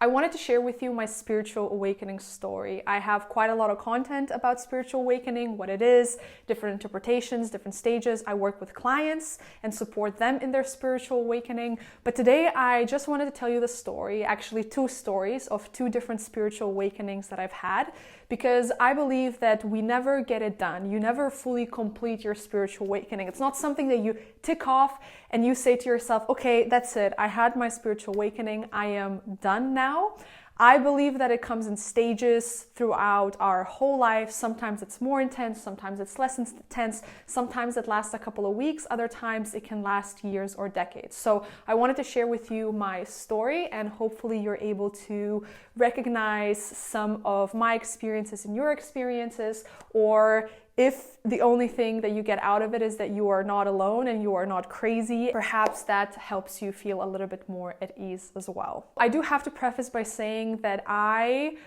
I wanted to share with you my spiritual awakening story. I have quite a lot of content about spiritual awakening, what it is, different interpretations, different stages. I work with clients and support them in their spiritual awakening. But today I just wanted to tell you the story, actually two stories of two different spiritual awakenings that I've had, because I believe that we never get it done. You never fully complete your spiritual awakening. It's not something that you tick off and you say to yourself, okay, that's it. I had my spiritual awakening. I am done now. I believe that it comes in stages throughout our whole life. Sometimes it's more intense, sometimes it's less intense, sometimes it lasts a couple of weeks, other times it can last years or decades. So I wanted to share with you my story, and hopefully you're able to recognize some of my experiences in your experiences, or if the only thing that you get out of it is that you are not alone and you are not crazy, perhaps that helps you feel a little bit more at ease as well. I do have to preface by saying that I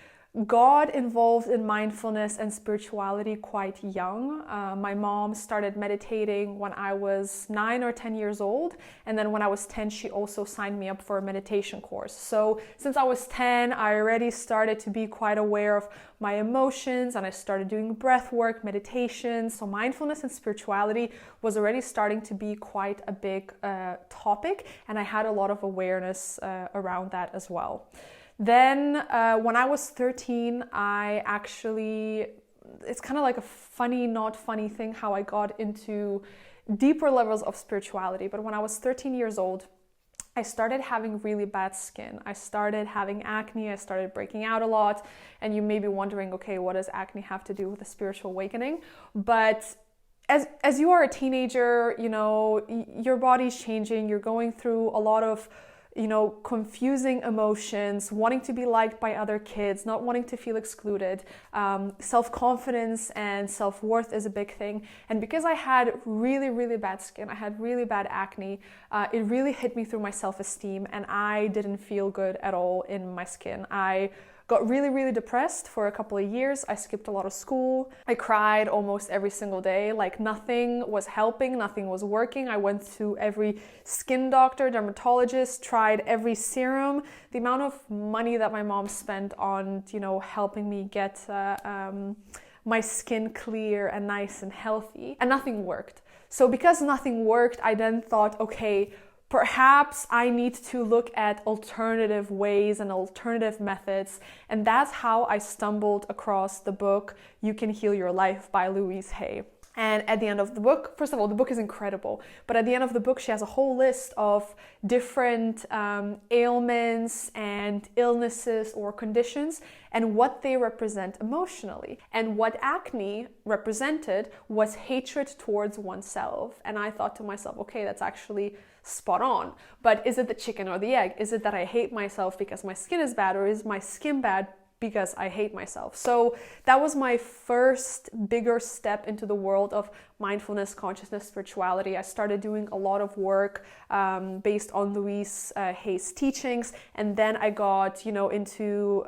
got involved in mindfulness and spirituality quite young. My mom started meditating when I was 9 or 10 years old, and then when I was 10 she also signed me up for a meditation course. So since I was 10 I already started to be quite aware of my emotions, and I started doing breath work, meditation. So mindfulness and spirituality was already starting to be quite a big topic, and I had a lot of awareness around that as well. Then when I was 13, it's kind of like a funny, not funny thing how I got into deeper levels of spirituality. But when I was 13 years old, I started having really bad skin. I started having acne. I started breaking out a lot. And you may be wondering, okay, what does acne have to do with a spiritual awakening? But as you are a teenager, you know, your body's changing. You're going through a lot of confusing emotions, wanting to be liked by other kids, not wanting to feel excluded. Self-confidence and self-worth is a big thing. And because I had really, really bad skin, I had really bad acne, it really hit me through my self-esteem, and I didn't feel good at all in my skin. I got really, really depressed for a couple of years. I skipped a lot of school. I cried almost every single day. Like nothing was helping, nothing was working. I went to every skin doctor, dermatologist, tried every serum. The amount of money that my mom spent on, helping me get my skin clear and nice and healthy, and nothing worked. So because nothing worked, I then thought, okay, perhaps I need to look at alternative ways and alternative methods. And that's how I stumbled across the book, You Can Heal Your Life by Louise Hay. And at the end of the book, first of all, the book is incredible. But at the end of the book, she has a whole list of different ailments and illnesses or conditions and what they represent emotionally. And what acne represented was hatred towards oneself. And I thought to myself, okay, that's actually spot on. But is it the chicken or the egg? Is it that I hate myself because my skin is bad, or is my skin bad because I hate myself? So that was my first bigger step into the world of mindfulness, consciousness, spirituality. I started doing a lot of work based on Louise Hay's teachings, and then I got into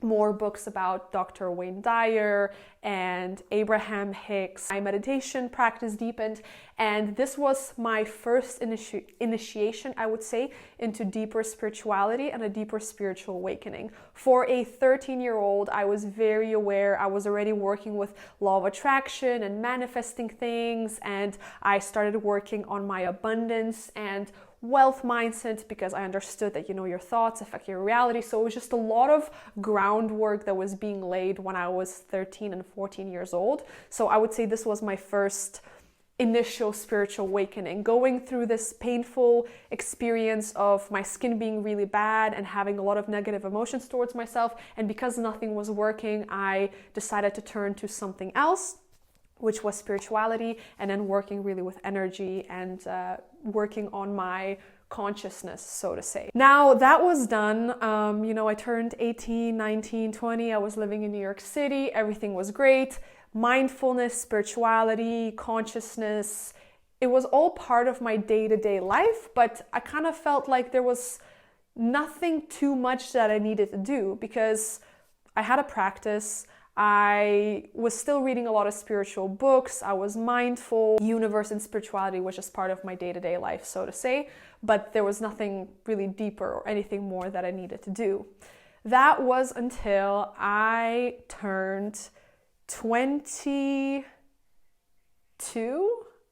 more books about Dr. Wayne Dyer and Abraham Hicks. My meditation practice deepened, and this was my first initiation, I would say, into deeper spirituality and a deeper spiritual awakening. For a 13-year-old, I was very aware. I was already working with law of attraction and manifesting things, and I started working on my abundance and wealth mindset, because I understood that your thoughts affect your reality. So it was just a lot of groundwork that was being laid when I was 13 and 14 years old. So I would say this was my first initial spiritual awakening, going through this painful experience of my skin being really bad and having a lot of negative emotions towards myself. And because nothing was working, I decided to turn to something else, which was spirituality, and then working really with energy and working on my consciousness, so to say. Now that was done, I turned 18, 19, 20, I was living in New York City, everything was great. Mindfulness, spirituality, consciousness, it was all part of my day-to-day life, but I kind of felt like there was nothing too much that I needed to do, because I had a practice, I was still reading a lot of spiritual books. I was mindful. Universe and spirituality was just part of my day-to-day life, so to say, but there was nothing really deeper or anything more that I needed to do. That was until I turned 22,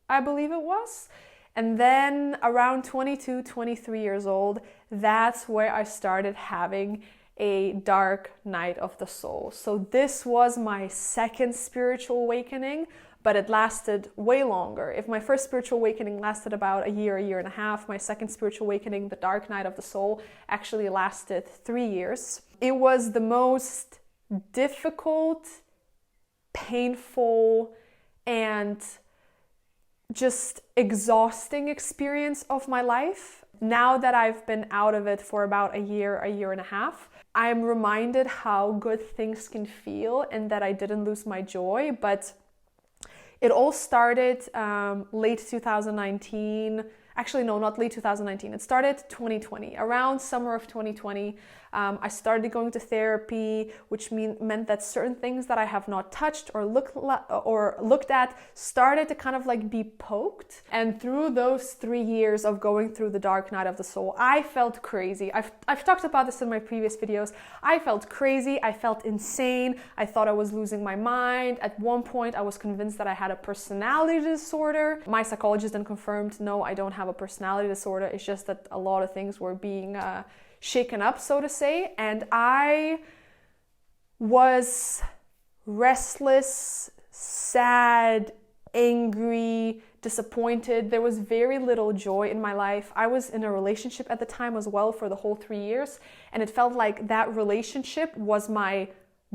I believe it was. And then around 22, 23 years old, that's where I started having a dark night of the soul. So this was my second spiritual awakening, but it lasted way longer. If my first spiritual awakening lasted about a year and a half, my second spiritual awakening, the dark night of the soul, actually lasted 3 years. It was the most difficult, painful, and just exhausting experience of my life. Now that I've been out of it for about a year and a half, I'm reminded how good things can feel and that I didn't lose my joy. But it all started late 2019. Actually, no, not late 2019. It started 2020, around summer of 2020. I started going to therapy, which meant that certain things that I have not touched or looked at started to kind of like be poked. And through those 3 years of going through the dark night of the soul, I felt crazy. I've talked about this in my previous videos. I felt crazy. I felt insane. I thought I was losing my mind. At one point, I was convinced that I had a personality disorder. My psychologist then confirmed, no, I don't have a personality disorder. It's just that a lot of things were being shaken up, so to say, and I was restless, sad, angry, disappointed. There was very little joy in my life. I was in a relationship at the time as well for the whole 3 years, and it felt like that relationship was my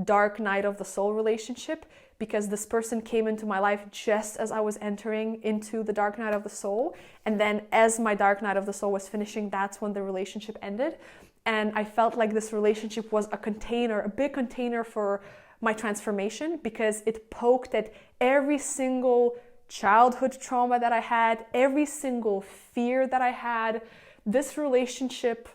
dark night of the soul relationship, because this person came into my life just as I was entering into the dark night of the soul. And then as my dark night of the soul was finishing, that's when the relationship ended. And I felt like this relationship was a container, a big container for my transformation, because it poked at every single childhood trauma that I had, every single fear that I had. This relationship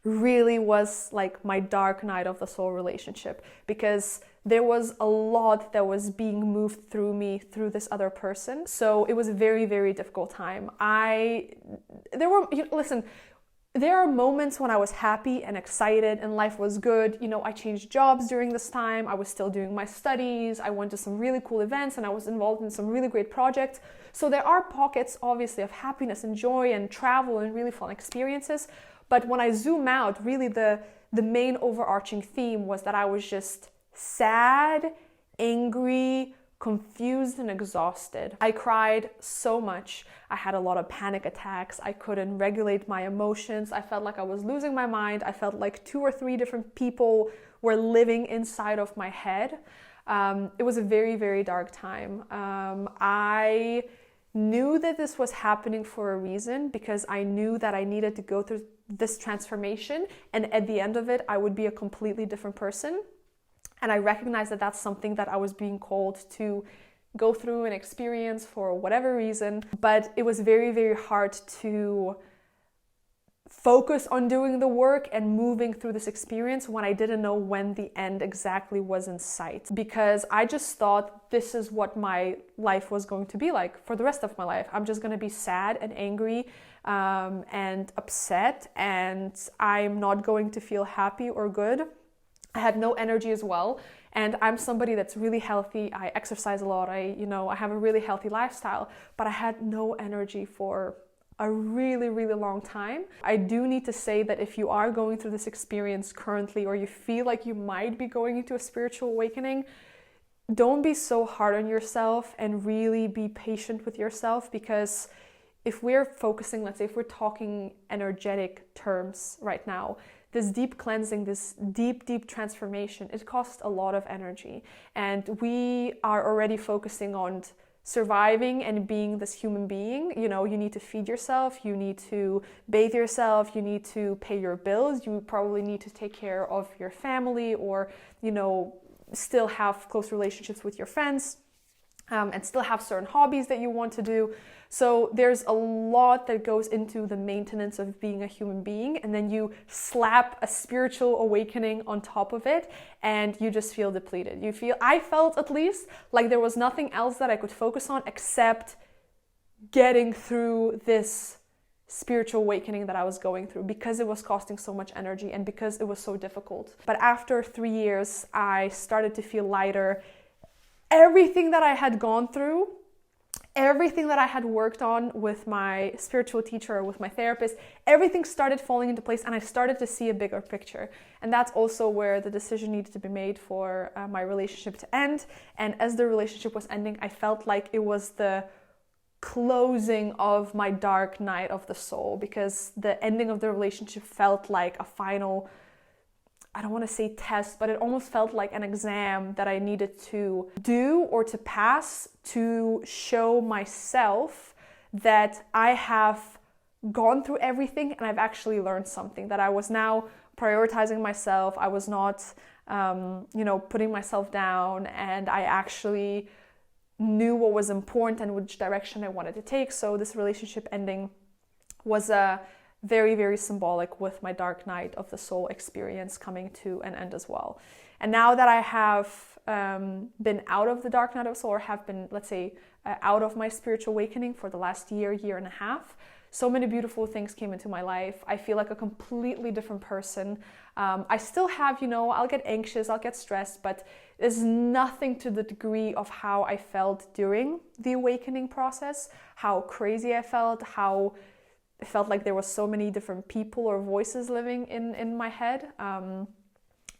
really was like my dark night of the soul relationship, because there was a lot that was being moved through me through this other person. So it was a very, very difficult time. There are moments when I was happy and excited and life was good. You know, I changed jobs during this time. I was still doing my studies. I went to some really cool events and I was involved in some really great projects. So there are pockets, obviously, of happiness and joy and travel and really fun experiences. But when I zoom out, really the main overarching theme was that I was just sad, angry, confused, and exhausted. I cried so much. I had a lot of panic attacks. I couldn't regulate my emotions. I felt like I was losing my mind. I felt like 2 or 3 different people were living inside of my head. It was a very, very dark time. I knew that this was happening for a reason, because I knew that I needed to go through this transformation, and at the end of it, I would be a completely different person. And I recognized that that's something that I was being called to go through and experience for whatever reason. But it was very, very hard to focus on doing the work and moving through this experience when I didn't know when the end exactly was in sight. Because I just thought this is what my life was going to be like for the rest of my life. I'm just going to be sad and angry and upset, and I'm not going to feel happy or good. I had no energy as well, and I'm somebody that's really healthy. I exercise a lot. I have a really healthy lifestyle, but I had no energy for a really, really long time. I do need to say that if you are going through this experience currently, or you feel like you might be going into a spiritual awakening, don't be so hard on yourself and really be patient with yourself, because if we're focusing, let's say if we're talking energetic terms right now, this deep cleansing, this deep transformation, it costs a lot of energy. And we are already focusing on surviving and being this human being. You know, you need to feed yourself, you need to bathe yourself, you need to pay your bills, you probably need to take care of your family, or, still have close relationships with your friends. and still have certain hobbies that you want to do. So there's a lot that goes into the maintenance of being a human being, and then you slap a spiritual awakening on top of it and you just feel depleted. I felt at least like there was nothing else that I could focus on except getting through this spiritual awakening that I was going through, because it was costing so much energy and because it was so difficult. But after 3 years, I started to feel lighter. Everything that I had gone through, everything that I had worked on with my spiritual teacher, with my therapist, everything started falling into place, and I started to see a bigger picture. And that's also where the decision needed to be made for my relationship to end. And as the relationship was ending, I felt like it was the closing of my dark night of the soul, because the ending of the relationship felt like a final, I don't want to say test, but it almost felt like an exam that I needed to do or to pass to show myself that I have gone through everything and I've actually learned something, that I was now prioritizing myself. I was not, putting myself down, and I actually knew what was important and which direction I wanted to take. So this relationship ending was a very, very symbolic with my dark night of the soul experience coming to an end as well. And now that I have been out of the dark night of the soul, or have been, let's say, out of my spiritual awakening for the last year and a half, so many beautiful things came into my life. I feel like a completely different person. I still have, I'll get anxious, I'll get stressed, but there's nothing to the degree of how I felt during the awakening process, how crazy I felt, how it felt like there was so many different people or voices living in my head.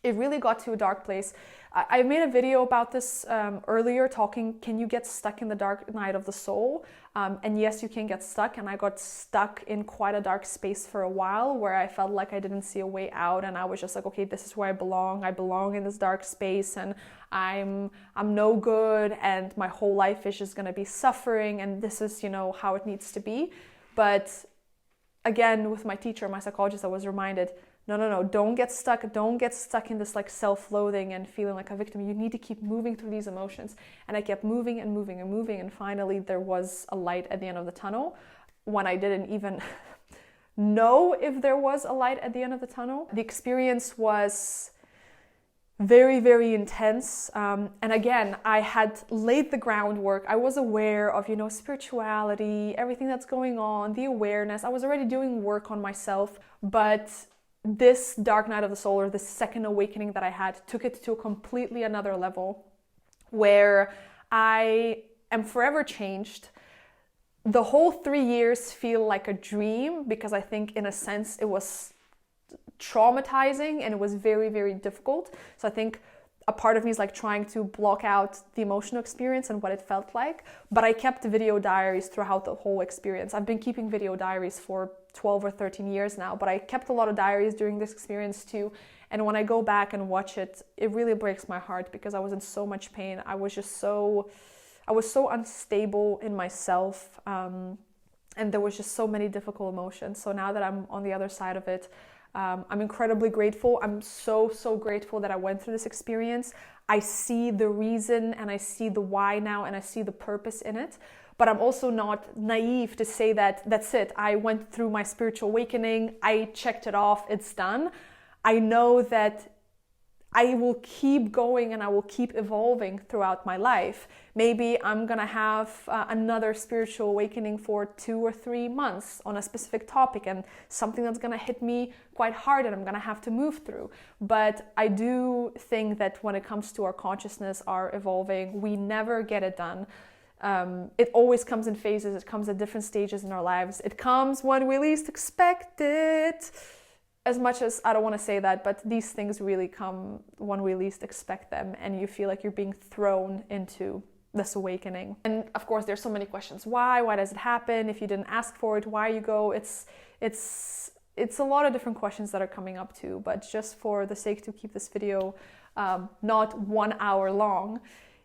It really got to a dark place. I made a video about this earlier, talking, can you get stuck in the dark night of the soul? And yes, you can get stuck. And I got stuck in quite a dark space for a while, where I felt like I didn't see a way out. And I was just like, okay, this is where I belong. I belong in this dark space, and I'm no good. And my whole life is just going to be suffering. And this is, how it needs to be. But again, with my teacher, my psychologist, I was reminded, no, don't get stuck in this like self-loathing and feeling like a victim. You need to keep moving through these emotions. And I kept moving and moving and moving, and finally there was a light at the end of the tunnel, when I didn't even know if there was a light at the end of the tunnel. The experience was very, very intense. And again, I had laid the groundwork. I was aware of, spirituality, everything that's going on, the awareness. I was already doing work on myself, but this dark night of the soul, or the second awakening that I had, took it to a completely another level, where I am forever changed. The whole 3 years feel like a dream, because I think in a sense it was traumatizing and it was very, very difficult. So I think a part of me is like trying to block out the emotional experience and what it felt like. But I kept video diaries throughout the whole experience. I've been keeping video diaries for 12 or 13 years now, but I kept a lot of diaries during this experience too. And when I go back and watch it, it really breaks my heart, because I was in so much pain. I was so unstable in myself. And there was just so many difficult emotions. So now that I'm on the other side of it, I'm incredibly grateful. I'm so grateful that I went through this experience. I see the reason and I see the why now, and I see the purpose in it. But I'm also not naive to say that that's it. I went through my spiritual awakening. I checked it off. It's done. I know that I will keep going and I will keep evolving throughout my life. Maybe I'm going to have another spiritual awakening for 2 or 3 months on a specific topic, and something that's going to hit me quite hard and I'm going to have to move through. But I do think that when it comes to our consciousness, our evolving, we never get it done. It always comes in phases. It comes at different stages in our lives. It comes when we least expect it. As much as I don't want to say that, but these things really come when we least expect them, and you feel like you're being thrown into this awakening. And of course, there's so many questions. Why does it happen? If you didn't ask for it, why you go? It's a lot of different questions that are coming up too, but just for the sake to keep this video not 1 hour long,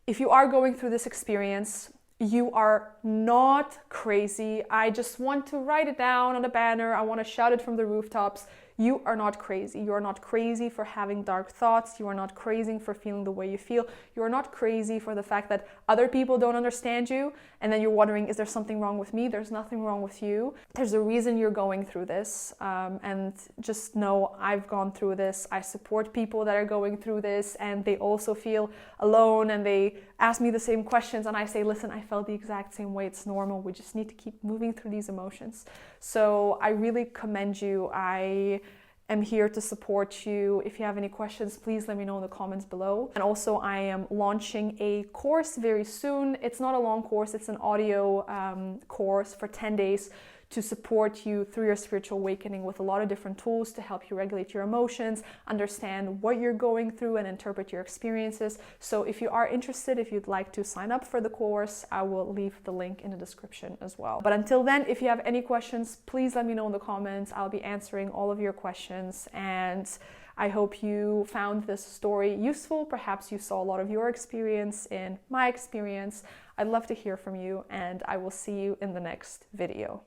if you are going through this experience, you are not crazy. I just want to write it down on a banner. I want to shout it from the rooftops. You are not crazy. You are not crazy for having dark thoughts. You are not crazy for feeling the way you feel. You are not crazy for the fact that other people don't understand you, and then you're wondering, is there something wrong with me? There's nothing wrong with you. There's a reason you're going through this, and just know I've gone through this. I support people that are going through this, and they also feel alone, and they ask me the same questions, and I say, listen, I felt the exact same way. It's normal. We just need to keep moving through these emotions. So I really commend you. I am here to support you. If you have any questions, please let me know in the comments below. And also, I am launching a course very soon. It's not a long course, it's an audio course for 10 days to support you through your spiritual awakening with a lot of different tools to help you regulate your emotions, understand what you're going through, and interpret your experiences. So if you are interested, if you'd like to sign up for the course, I will leave the link in the description as well. But until then, if you have any questions, please let me know in the comments. I'll be answering all of your questions, and I hope you found this story useful. Perhaps you saw a lot of your experience in my experience. I'd love to hear from you, and I will see you in the next video.